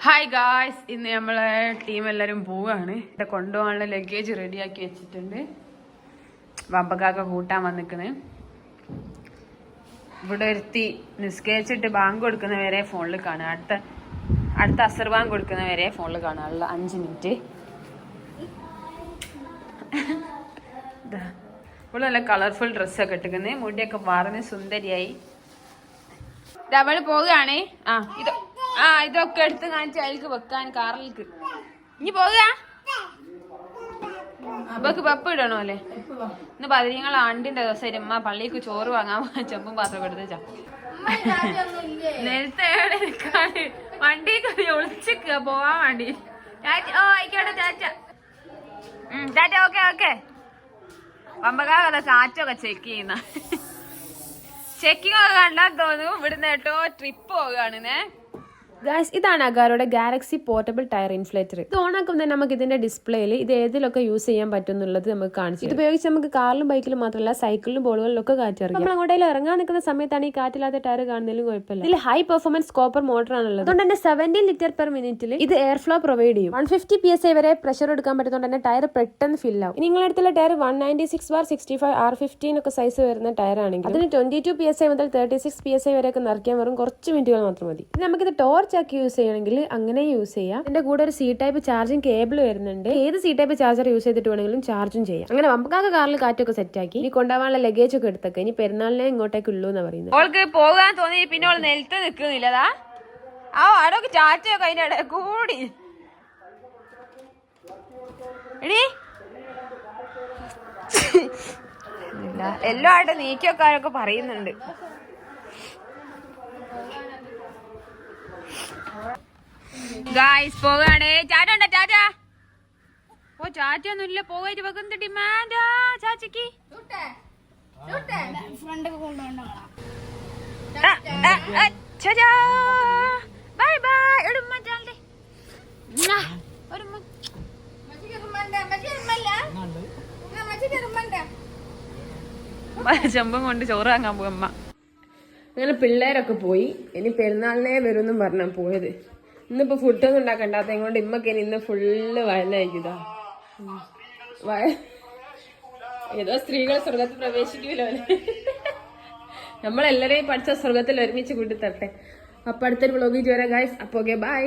Hi guys, ഇന്ന് നമ്മളെ team എല്ലാവരും പോവാണ്. ഇവിടെ കൊണ്ടുപോകാനുള്ള ലഗേജ് റെഡിയാക്കി വെച്ചിട്ടുണ്ട്. വമ്പക്കാക്ക കൂട്ടാൻ വന്നിക്കണ്. ഇവിടെ ഒരുത്തി നിസ്കരിച്ചിട്ട് ബാങ്ക് കൊടുക്കുന്നവരെ ഫോണിൽ കാണുക. അടുത്ത അസർ ബാങ്ക് കൊടുക്കുന്നവരെ ഫോണിൽ കാണാനുള്ള 5 മിനിറ്റ്. ഇവിടെ നല്ല കളർഫുൾ ഡ്രസ്സൊക്കെ ഇട്ടിരിക്കുന്നത്. മുടിയൊക്കെ പറഞ്ഞ് സുന്ദരിയായി അവള് പോവുകയാണേ. ഇതൊക്കെ എടുത്ത് കാണിച്ച് അതിലേക്ക് വെക്കാൻ കാറിലേക്ക്. ഇനി പോവുക. അപ്പൊക്ക് പപ്പ് ഇടണോ അല്ലേ? ഇന്ന് പതിനങ്ങൾ ആണ്ടിന്റെ ദിവസം ഉമ്മ പള്ളിക്ക് ചോറ് വാങ്ങാൻ ചെമ്പും പാത്രം എടുത്ത് നേരത്തെ നിൽക്കാണ്. വണ്ടിക്ക് ഒളിച്ചിക്കുക പോവാൻ വേണ്ടി. ആയിക്കോട്ടെ ചാച്ച. ചാച്ച ഓക്കെ. പമ്പക്കാകെ ചാറ്റൊക്കെ ചെക്ക് ചെയ്യുന്ന ചെക്കിങ് ഒക്കെ കണ്ടാൽ തോന്നും ഇവിടുന്ന് കേട്ടോ ട്രിപ്പ് പോവുകയാണെന്നേ. ഗായ്സ്, ഇതാണ് അഗാരോയുടെ ഗാലക്സി പോർട്ടബിൾ ടയർ ഇൻഫ്ലേറ്റർ. ഇത് ഓണാക്കുമ്പോൾ തന്നെ നമുക്ക് ഇതിന്റെ ഡിസ്പ്ലേയിൽ ഇത് ഏതിലൊക്കെ യൂസ് ചെയ്യാൻ പറ്റും എന്നുള്ളത് നമുക്ക് കാണിച്ചു. ഇത് ഉപയോഗിച്ച് നമുക്ക് കാറിലും ബൈക്കിലും മാത്രമല്ല സൈക്കിളിലും ബോളുകളിലും ഒക്കെ കാറ്ററിയാം. നമ്മൾ അങ്ങോട്ടേലും ഇറങ്ങാൻ നിൽക്കുന്ന സമയത്താണ് ഈ കാറ്റില്ലാത്ത ടയർ കാണുന്നതിലും കുഴപ്പമില്ല. ഇതിൽ ഹൈ പെർഫോമൻസ് കോപ്പർ മോട്ടർ ആണുള്ളത്. അതുകൊണ്ട് തന്നെ 70 ലിറ്റർ പെർ മിനിറ്റിൽ ഇത് എയർ ഫ്ലോ പ്രൊവൈഡ് ചെയ്യും. 150 PSI വരെ പ്രഷർ എടുക്കാൻ പറ്റുന്നതുകൊണ്ട് തന്നെ ടയർ പെട്ടെന്ന് ഫിൽ ആവും. നിങ്ങളുടെ അടുത്തുള്ള ടയർ 196/65 R15 ഒക്കെ സൈസ് വരുന്ന ടയർ ആണെങ്കിൽ അതിന് 22 PSI മുതൽ 36 PSI വരെയൊക്കെ നിറയ്ക്കാൻ വെറും കുറച്ച് മിനിറ്റുകൾ മാത്രം മതി. നമുക്കിത് ടോർച്ച് ആക്കി യൂസ് ചെയ്യണമെങ്കിൽ അങ്ങനെ യൂസ് ചെയ്യാം. ഇതിന്റെ കൂടെ ഒരു C ടൈപ്പ് ചാർജിങ് കേബിൾ വരുന്നുണ്ട്. ഏത് C ടൈപ്പ് ചാർജർ യൂസ് ചെയ്തിട്ട് വേണമെങ്കിലും ചാർജും ചെയ്യാം. അങ്ങനെ വമ്പക്കാക്ക കാറിൽ കാറ്റൊക്കെ സെറ്റ് ആക്കി ഇനി കൊണ്ടുപോകാനുള്ള ലഗേജ് ഒക്കെ എടുത്തൊക്കെ ഇനി പെരുന്നാളിനെ ഇങ്ങോട്ടേക്ക് ഉള്ളൂ എന്നാ പറയുന്നത്. അവൾക്ക് പോകാൻ തോന്നി, പിന്നെ അവൾ നിലത്ത് നിൽക്കുന്നില്ലതാ. അവിടെയൊക്കെ ചാറ്റയൊക്കെ അതിന്റെ ഇടയിൽ കൂടി എല്ലാം ആയിട്ട് നീക്കിയൊക്കെ പറയുന്നുണ്ട്. ഗായ്സ് പോകാണേ. ചാറ്റ ഉണ്ടോ? ചാറ്റ ചാറ്റൊന്നും ഇല്ല. പോകായിട്ട് വെക്കുന്ന ഡിമാൻഡാ ചാച്ചക്ക്. Bye bye. ചെമ്പും കൊണ്ട് ചോറ് വാങ്ങാൻ പോകും അമ്മ. അങ്ങനെ പിള്ളേരൊക്കെ പോയി. ഇനി പെരുന്നാളിനെ വരുമെന്നും പറഞ്ഞാ പോയത്. ഇന്നിപ്പോ ഫുഡൊന്നും ഉണ്ടാക്കണ്ടാത്ത കൊണ്ട് ഇമ്മക്ക് ഇന്ന് ഫുള്ള് വയലായിരിക്കുതാ. ഏതോ സ്ത്രീകൾ സ്വർഗത്തിൽ പ്രവേശിക്കൂലോ. നമ്മളെല്ലാരെയും പഠിച്ച സ്വർഗത്തിൽ ഒരുമിച്ച് കൂട്ടി തരട്ടെ. അപ്പൊ അടുത്തൊരു വ്ളോഗിൽ വരാം ഗൈസ്. അപ്പൊ ഓക്കെ ബൈ.